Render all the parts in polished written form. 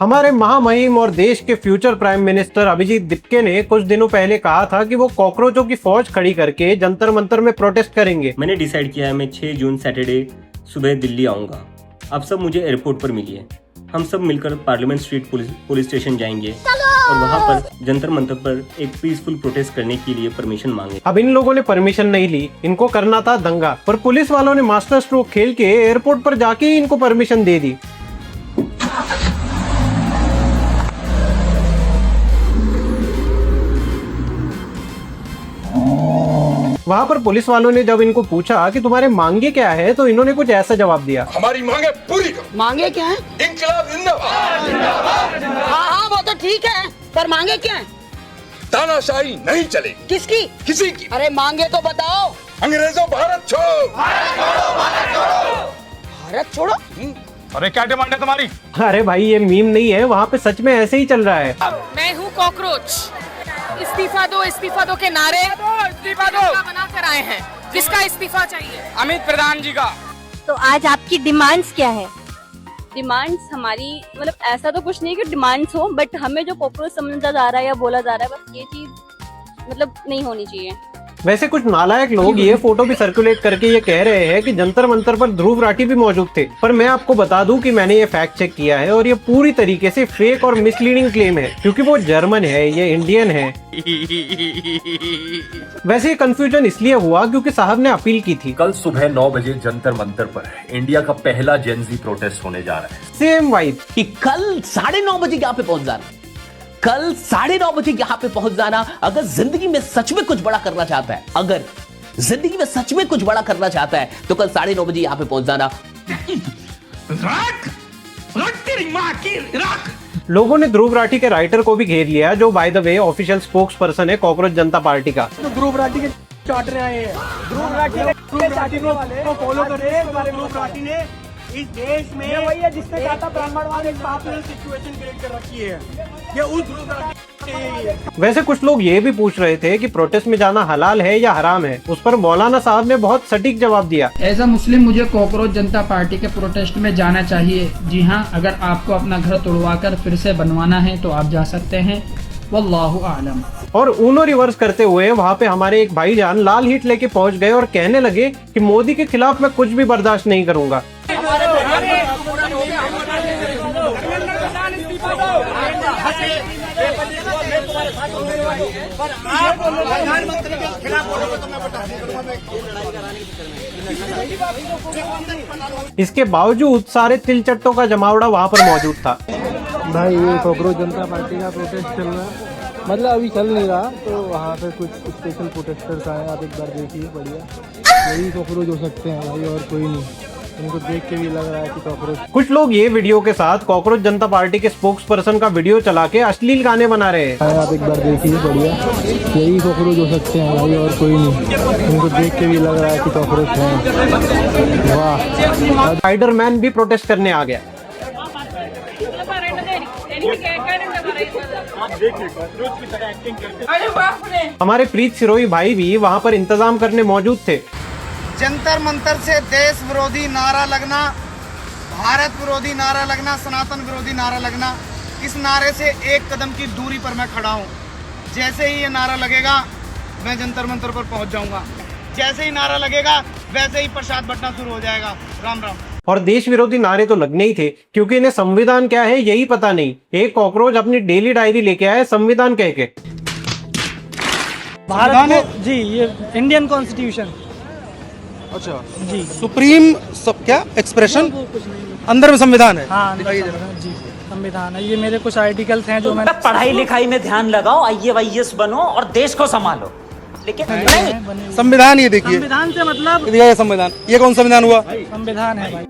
हमारे महामहिम और देश के future prime minister Abhijit Dipke ने कुछ दिनों पहले कहा था कि वो कॉकरोचों की फौज खड़ी करके जंतर मंतर में प्रोटेस्ट करेंगे। मैंने डिसाइड किया है मैं 6 जून सैटरडे सुबह दिल्ली आऊंगा। आप सब मुझे एयरपोर्ट पर मिलिए। हम सब मिलकर पार्लियामेंट स्ट्रीट पुलिस स्टेशन जाएंगे और वहाँ पर जंतर मंतर पर एक पीसफुल प्रोटेस्ट करने के लिए परमिशन मांगे। अब इन लोगों ने परमिशन नहीं ली, इनको करना था दंगा, पर पुलिस वालों ने मास्टर स्ट्रोक खेल के एयरपोर्ट पर जाके ही इनको परमिशन दे दी। वहाँ पर पुलिस वालों ने जब इनको पूछा कि तुम्हारे मांगे क्या है, तो इन्होंने कुछ ऐसा जवाब दिया, हमारी मांगे पूरी करो। मांगे क्या है? इंकलाब जिंदाबाद। हाँ वो तो ठीक है, पर मांगे क्या है? तानाशाही नहीं चलेगी। किसकी? किसी की। अरे मांगे तो बताओ। अंग्रेजों भारत छोड़ो। भारत छोड़ो? अरे क्या डिमांड है तुम्हारी? अरे भाई ये मीम नहीं है, वहाँ पे सच में ऐसे ही चल रहा है। मैं हूँ कॉकरोच, इस्तीफा दो के नारे इस्तीफा दो बना कर आए हैं। किसका इस्तीफा चाहिए? अमित प्रधान जी का। तो आज आपकी डिमांड्स क्या है? डिमांड्स हमारी मतलब ऐसा तो कुछ नहीं कि डिमांड्स हो, बट हमें जो कॉकरोच समझा जा रहा है या बोला जा रहा है, बस ये चीज मतलब नहीं होनी चाहिए। वैसे कुछ नालायक लोग ये फोटो भी सर्कुलेट करके ये कह रहे हैं कि जंतर मंतर पर ध्रुव राठी भी मौजूद थे, पर मैं आपको बता दूं कि मैंने ये फैक्ट चेक किया है और ये पूरी तरीके से फेक और मिसलीडिंग क्लेम है, क्योंकि वो जर्मन है, ये इंडियन है। वैसे ये कंफ्यूजन इसलिए हुआ क्योंकि साहब ने अपील की थी। कल सुबह 9 बजे जंतर मंतर पर इंडिया का पहला जेनजी प्रोटेस्ट होने जा रहा है। सेम वाइब कि कल 9:30 बजे यहाँ पे पहुंच जाना, कल 9:30 बजे यहाँ पे पहुंच जाना। अगर जिंदगी में सच में कुछ बड़ा करना चाहता है, अगर जिंदगी में सच में कुछ बड़ा करना चाहता है, तो कल 9:30 बजे यहाँ पे पहुंच जाना। लोगों ने ध्रुव राठी के राइटर को भी घेर लिया, जो by the way official spokes person है कॉकरोच जनता पार्टी का। तो ध्रुव राठी के चार्टर आए हैं। ध्रुव राठी को फॉलो कर रहे हैं। ध्रुव राठी ने इस देश में ये वही है जिसने कहा था ब्राह्मणवाद एक पापुलर सिचुएशन क्रिएट कर रखी है। ये उस ध्रुव राठी है। वैसे कुछ लोग ये भी पूछ रहे थे कि प्रोटेस्ट में जाना हलाल है या हराम है। उस पर मौलाना साहब ने बहुत सटीक जवाब दिया। एज अ मुस्लिम मुझे कॉकरोच जनता पार्टी के प्रोटेस्ट में जाना चाहिए। जी हाँ, अगर आपको अपना घर तोड़वाकर फिर से बनवाना है तो आप जा सकते हैं। वल्लाहु आलम। और ऊनो रिवर्स करते हुए वहाँ पे हमारे एक भाईजान लाल हिट लेके पहुँच गए और कहने लगे कि मोदी के खिलाफ मैं कुछ भी बर्दाश्त नहीं करूंगा। इसके बावजूद सारे तिलचट्टों का जमावड़ा वहाँ पर मौजूद था। भाई ये कॉकरोच जनता पार्टी का प्रोटेस्ट चल रहा है, मतलब अभी चल नहीं रहा, तो वहाँ पे कुछ स्पेशल प्रोटेस्टर्स आए, आप एक बार देखिए, बढ़िया यही कॉकरोच हो सकते हैं भाई, और कोई नहीं। उनको देख के भी लग रहा है कि कॉकरोच। कुछ लोग ये वीडियो के साथ कॉकरोच जनता पार्टी के स्पोक्स पर्सन का वीडियो चला के अश्लील गाने बना रहे हैं। आप एक बार देखिए, बढ़िया यही कॉकरोच हो सकते हैं भाई, और कोई नहीं। उनको देख के भी लग रहा है कि कॉकरोच है। वाह। स्पाइडरमैन भी प्रोटेस्ट करने आ गया। हमारे प्रीत सिरोही भाई भी वहाँ पर इंतजाम करने मौजूद थे। जंतर मंतर से देश विरोधी नारा लगना, भारत विरोधी नारा लगना, सनातन विरोधी नारा लगना, इस नारे से एक कदम की दूरी पर मैं खड़ा हूँ। जैसे ही ये नारा लगेगा मैं जंतर मंतर पर पहुँच जाऊंगा। जैसे ही नारा लगेगा वैसे ही प्रसाद बंटना शुरू हो जाएगा। राम राम। और देश विरोधी नारे तो लगने ही थे, क्योंकि इन्हें संविधान क्या है यही पता नहीं। एक कॉकरोच अपनी डेली डायरी लेके आया संविधान कह के। भारत में जी ये इंडियन कॉन्स्टिट्यूशन। अच्छा जी, सुप्रीम सब क्या एक्सप्रेशन अंदर में संविधान है। हाँ जी संविधान है। ये मेरे कुछ आर्टिकल्स हैं जो मैंने पढ़ाई लिखाई में ध्यान लगाओ, IAS बनो और देश को संभालो। लेकिन संविधान ये देखिए, संविधान से मतलब ये संविधान, ये कौन संविधान हुआ? संविधान है भाई।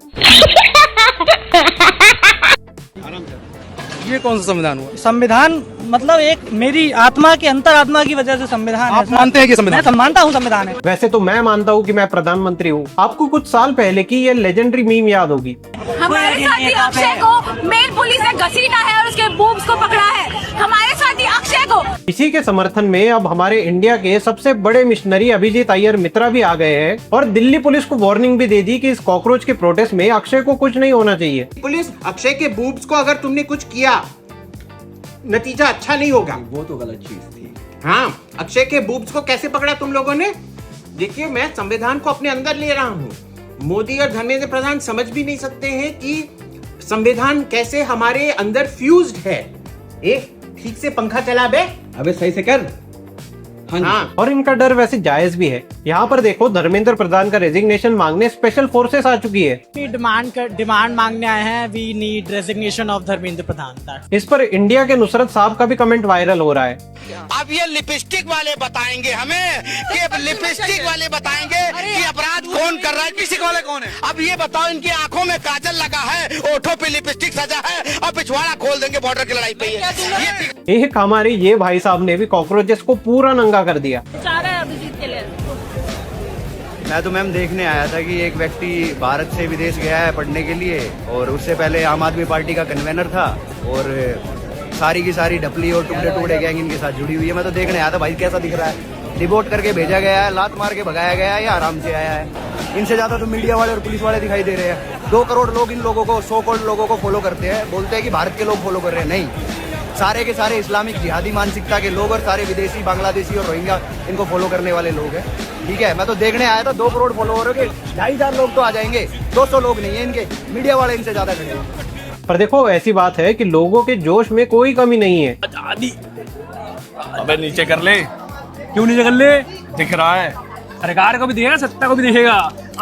ये कौन सा संविधान हुआ? संविधान मतलब एक मेरी आत्मा के अंतरात्मा की वजह से संविधान है। आप मानते हैं कि संविधान? मैं मानता हूँ संविधान है। वैसे तो मैं मानता हूँ कि मैं प्रधानमंत्री हूँ। आपको कुछ साल पहले की ये लेजेंडरी मीम याद होगी। हमारे साथी अक्षय को मेल पुलिस ने घसीटा है और उसके बूब्स को पकड़ा है। हमारे साथी अक्षय को इसी के समर्थन में अब हमारे इंडिया के सबसे बड़े मिशनरी अभिजीत अय्यर मित्रा भी आ गए हैं और दिल्ली पुलिस को वार्निंग भी दे दी कि इस कॉकरोच के प्रोटेस्ट में अक्षय को कुछ नहीं होना चाहिए। पुलिस, अक्षय के बूब्स को अगर तुमने कुछ किया, नतीजा अच्छा नहीं होगा। वो तो गलत चीज थी। हाँ, अक्षय के बूब्स को कैसे पकड़ा तुम लोगों ने? देखिए, मैं संविधान को अपने अंदर ले रहा हूँ। मोदी और धर्मेंद्र प्रधान समझ भी नहीं सकते हैं कि संविधान कैसे हमारे अंदर फ्यूज्ड है। ठीक से पंखा चला बे, अबे सही से कर। हाँ। और इनका डर वैसे जायज भी है। यहाँ पर देखो, धर्मेंद्र प्रधान का रेजिग्नेशन मांगने स्पेशल फोर्सेस आ चुकी है। डिमांड मांगने आए हैं, we need resignation of Dharmendra Pradhan. इस पर इंडिया के नुसरत साहब का भी कमेंट वायरल हो रहा है। अब ये लिपस्टिक वाले बताएंगे हमें कि लिपस्टिक वाले बताएंगे कि अपराध कौन कर रहा है, लिपस्टिक वाले कौन है। अब ये बताओ, इनकी आंखों में काजल लगा है, ओठों पे लिपस्टिक सजा है और पिछवाड़ा खोल देंगे बॉर्डर की लड़ाई पे। एक हमारे ये भाई साहब ने भी कॉकरोचेस को पूरा नंगा कर दिया। मैं तो मैम देखने आया था कि एक व्यक्ति भारत से विदेश गया है पढ़ने के लिए और उससे पहले आम आदमी पार्टी का कन्वेनर था और सारी की सारी ढपली और टुकड़े टुकड़े गैंग इनके साथ जुड़ी हुई है। मैं तो देखने आया था भाई कैसा दिख रहा है। डिपोर्ट करके भेजा गया है, लात मार के भगाया गया है या आराम से आया है। इनसे ज्यादा तो मीडिया वाले और पुलिस वाले दिखाई दे रहे हैं। 2 करोड़ लोग इन लोगों को, 100 करोड़ लोगों को फॉलो करते हैं, बोलते हैं कि भारत के लोग फॉलो कर रहे हैं। नहीं, सारे के सारे इस्लामिक जिहादी मानसिकता के लोग और सारे विदेशी, बांग्लादेशी और रोहिंग्या इनको फॉलो करने वाले लोग हैं। ठीक है, मैं तो देखने आया था 2 करोड़ फॉलोअर के 2,500 लोग तो आ जाएंगे, 200 लोग नहीं है इनके। मीडिया वाले इनसे ज्यादा खड़े हैं। पर देखो, ऐसी बात है कि लोगों के जोश में कोई कमी नहीं है। अबे नीचे कर ले। क्यों नीचे कर ले? दिख रहा है। सरकार को भी दिखेगा, सत्ता को भी दिखेगा।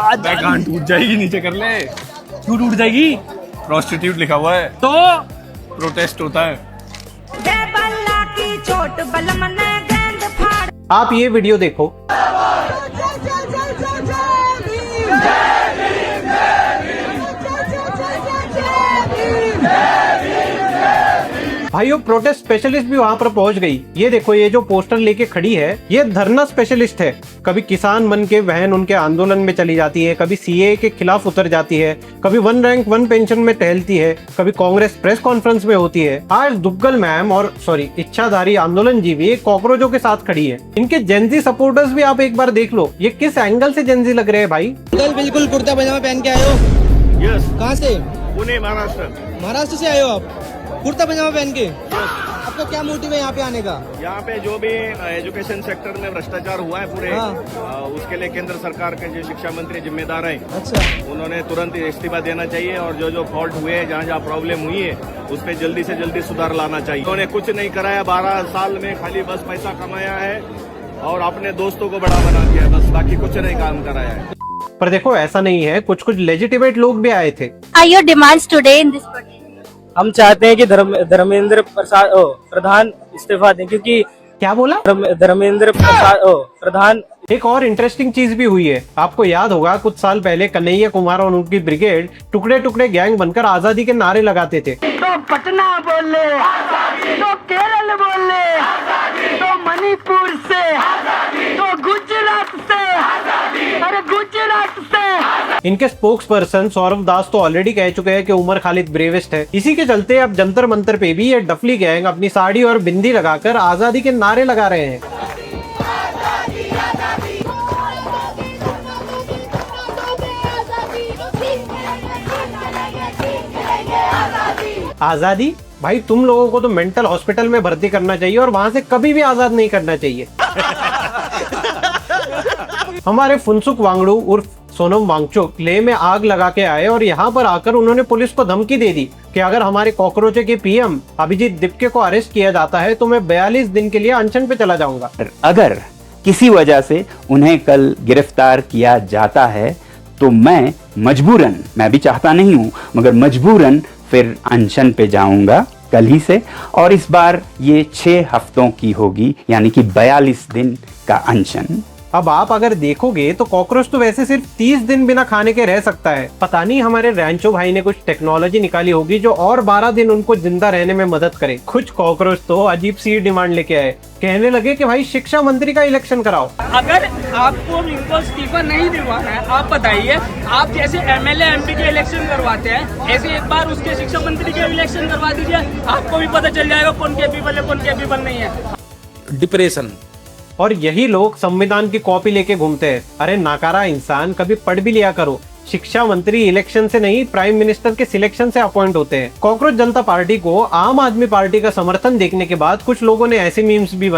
आज गांड टूट जाएगी, नीचे कर ले। क्यों टूट जाएगी? प्रोस्टिट्यूट लिखा हुआ है तो प्रोटेस्ट होता है। आप ये वीडियो देखो। भाइयों, प्रोटेस्ट स्पेशलिस्ट भी वहाँ पर पहुँच गई। ये देखो, ये जो पोस्टर लेके खड़ी है, ये धरना स्पेशलिस्ट है। कभी किसान बन के बहन उनके आंदोलन में चली जाती है, कभी सीए के खिलाफ उतर जाती है, कभी 1 रैंक 1 पेंशन में टहलती है, कभी कांग्रेस प्रेस कॉन्फ्रेंस में होती है। आज दुग्गल मैम और इच्छाधारी आंदोलन जीवी कॉकरोचों के साथ खड़ी है। इनके जेनजी सपोर्टर्स भी आप एक बार देख लो, ये किस एंगल से जेनजी लग रहे हैं भाई। बिल्कुल कुर्ता पजामा पहन के आए हो? यस। कहाँ से? पुणे, महाराष्ट्र। महाराष्ट्र से आए हो आप, कुर्ता पजामा पहन के? आपका क्या मोटिव है यहाँ पे आने का? यहाँ पे जो भी एजुकेशन सेक्टर में भ्रष्टाचार हुआ है पूरे, उसके लिए केंद्र सरकार के जो शिक्षा मंत्री जिम्मेदार हैं, अच्छा, उन्होंने तुरंत इस्तीफा देना चाहिए और जो जो फॉल्ट हुए हैं, जहाँ जहाँ प्रॉब्लम हुई है, उस पर जल्दी से जल्दी सुधार लाना चाहिए। उन्होंने कुछ नहीं कराया 12 साल में, खाली बस पैसा कमाया है और अपने दोस्तों को बड़ा बना दिया, बस बाकी कुछ नहीं काम कराया है। पर देखो, ऐसा नहीं है, कुछ लेजिटिमेट लोग भी आए थे। Are your demands today in this protest? हम चाहते हैं कि धर्मेंद्र प्रधान इस्तीफा दें, क्योंकि क्या बोला? धर्मेंद्र प्रधान। एक और इंटरेस्टिंग चीज भी हुई है। आपको याद होगा, कुछ साल पहले कन्हैया कुमार और उनकी ब्रिगेड टुकड़े टुकड़े गैंग बनकर आजादी के नारे लगाते थे। तो पटना बोले, तो केरल बोले, तो मणिपुर से, तो गुजरात से, अरे गुजरात से। इनके स्पोक्स पर्सन सौरभ दास तो ऑलरेडी कह चुके हैं कि उमर खालिद ब्रेवेस्ट है। इसी के चलते अब जंतर मंतर पे भी ये डफली गैंग अपनी साड़ी और बिंदी लगाकर आजादी के नारे लगा रहे हैं। आजादी? भाई, तुम लोगों को तो मेंटल हॉस्पिटल में भर्ती करना चाहिए और वहां से कभी भी आजाद नहीं करना चाहिए। हमारे फुनसुक वांगडू उर्फ सोनम वांगचुक लेह में आग लगा के आए और यहाँ पर आकर उन्होंने पुलिस को धमकी दे दी कि अगर हमारे कॉकरोचे के पीएम अभिजीत दिपके को अरेस्ट किया जाता है तो मैं 42 दिन के लिए अनशन पे चला जाऊंगा। अगर किसी वजह से उन्हें कल गिरफ्तार किया जाता है तो मैं मजबूरन, मैं भी चाहता नहीं हूं, मगर मजबूरन फिर अनशन पे जाऊंगा कल ही से। और इस बार ये 6 हफ्तों की होगी, यानी कि 42 दिन का अनशन। अब आप अगर देखोगे तो कॉकरोच तो वैसे सिर्फ 30 दिन बिना खाने के रह सकता है। पता नहीं हमारे रैंचो भाई ने कुछ टेक्नोलॉजी निकाली होगी जो और 12 दिन उनको जिंदा रहने में मदद करे। कुछ कॉकरोच तो अजीब सी डिमांड लेके आए, कहने लगे कि भाई शिक्षा मंत्री का इलेक्शन कराओ। अगर आपको इनको इस्तीफा नहीं दिलवाना है, आप बताइए, आप जैसे एमएलए एमपी के इलेक्शन करवाते हैं, ऐसे एक बार उसके शिक्षा मंत्री के इलेक्शन करवा दीजिए, आपको भी पता चल जाएगा कौन कैपेबल है कौन कैपेबल नहीं है। डिप्रेशन। और यही लोग संविधान की कॉपी लेके घूमते हैं। अरे नाकारा इंसान, कभी पढ़ भी लिया करो। शिक्षा मंत्री इलेक्शन से नहीं, प्राइम मिनिस्टर के सिलेक्शन से अपॉइंट होते हैं। कॉकरोच जनता पार्टी को आम आदमी पार्टी का समर्थन देखने के बाद कुछ लोगों ने ऐसे मीम्स भी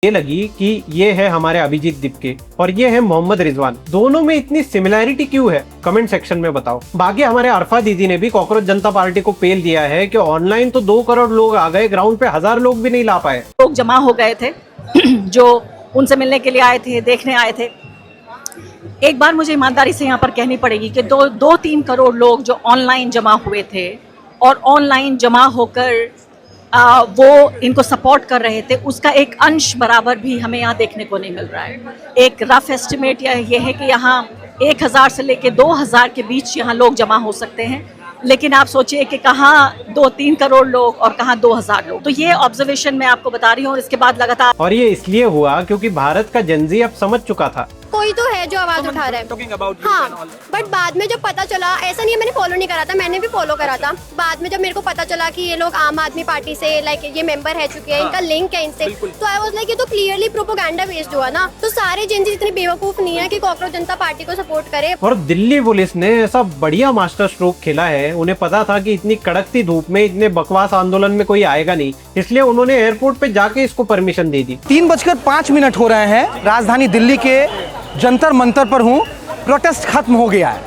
ये लगी कि ये है हमारे अभिजीत दीपके और ये है मोहम्मद रिजवान। दोनों में इतनी सिमिलैरिटी क्यों है, कमेंट सेक्शन में बताओ। बाकी हमारे अरफा दीदी ने भी कॉकरोच जनता पार्टी को पेल दिया है कि ऑनलाइन तो 2 करोड़ लोग आ गए, ग्राउंड पे 1000 लोग भी नहीं ला पाए। लोग जमा हो गए थे जो उनसे मिलने के लिए आए थे, देखने आए थे। एक बार मुझे ईमानदारी से यहाँ पर कहनी पड़ेगी कि 2-3 करोड़ लोग जो ऑनलाइन जमा हुए थे और ऑनलाइन जमा होकर वो इनको सपोर्ट कर रहे थे, उसका एक अंश बराबर भी हमें यहाँ देखने को नहीं मिल रहा है। एक रफ एस्टिमेट ये है कि यहाँ 1000 से लेके 2000 के बीच यहाँ लोग जमा हो सकते हैं, लेकिन आप सोचिए कि कहाँ 2-3 करोड़ लोग और कहाँ 2000 लोग। तो ये ऑब्जर्वेशन मैं आपको बता रही हूँ और इसके बाद लगातार। और ये इसलिए हुआ क्योंकि भारत का जेनजी अब समझ चुका था। कोई तो है जो आवाज उठा रहा है, हाँ, बट बाद में जब पता चला, ऐसा नहीं है मैंने फॉलो नहीं करा था, मैंने भी फॉलो करा था। बाद में जब मेरे को पता चला कि ये लोग आम आदमी पार्टी से लाइक ये मेंबर रह चुके हैं, इनका लिंक है इनसे, तो आई वाज लाइक ये तो क्लियरली प्रोपेगेंडा बेस्ड हुआ ना। तो सारे जेनजी इतने बेवकूफ नहीं है कि कॉकरोच जनता पार्टी को सपोर्ट करे। और दिल्ली पुलिस ने ऐसा बढ़िया मास्टर स्ट्रोक खेला है, उन्हें पता था कि इतनी कड़कती धूप में इतने बकवास आंदोलन में कोई आएगा नहीं, इसलिए उन्होंने एयरपोर्ट पे जाके इसको परमिशन दे दी। 3:05 हो रहे हैं, राजधानी दिल्ली के जंतर मंतर पर हूँ। प्रोटेस्ट खत्म हो गया है,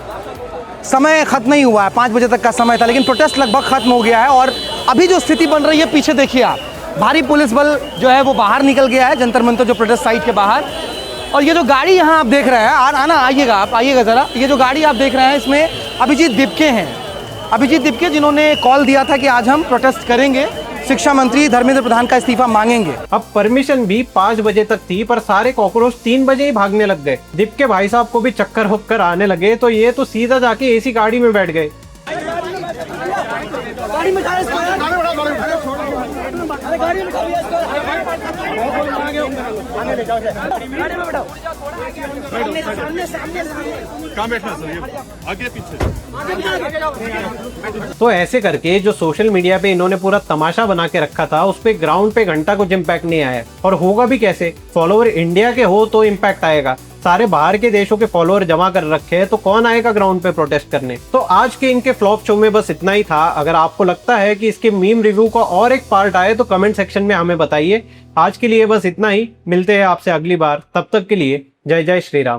समय खत्म नहीं हुआ है, 5 बजे तक का समय था, लेकिन प्रोटेस्ट लगभग खत्म हो गया है। और अभी जो स्थिति बन रही है, पीछे देखिए आप, भारी पुलिस बल जो है वो बाहर निकल गया है, जंतर मंतर जो प्रोटेस्ट साइट के बाहर। और ये जो गाड़ी यहाँ आप देख रहे हैं, आना आइएगा, आप आइएगा ज़रा। ये जो गाड़ी आप देख रहे हैं, इसमें अभिजीत दीपके हैं, अभिजीत दीपके जिन्होंने कॉल दिया था कि आज हम प्रोटेस्ट करेंगे, शिक्षा मंत्री धर्मेंद्र प्रधान का इस्तीफा मांगेंगे। अब परमिशन भी 5 बजे तक थी, पर सारे कॉकरोच 3 बजे ही भागने लग गए। दीपके भाई साहब को भी चक्कर वक्कर आने लगे, तो ये तो सीधा जाके एसी गाड़ी में बैठ गए। तो ऐसे करके जो सोशल मीडिया पे इन्होंने पूरा तमाशा बना के रखा था, उस पे ग्राउंड पे घंटा कुछ इम्पैक्ट नहीं आया। और होगा भी कैसे, फॉलोअर इंडिया के हो तो इम्पैक्ट आएगा, सारे बाहर के देशों के फॉलोअर जमा कर रखे हैं, तो कौन आएगा ग्राउंड पे प्रोटेस्ट करने। तो आज के इनके फ्लॉप शो में बस इतना ही था। अगर आपको लगता है कि इसके मीम रिव्यू का और एक पार्ट आए तो कमेंट सेक्शन में हमें बताइए। आज के लिए बस इतना ही, मिलते हैं आपसे अगली बार, तब तक के लिए जय जय श्री राम।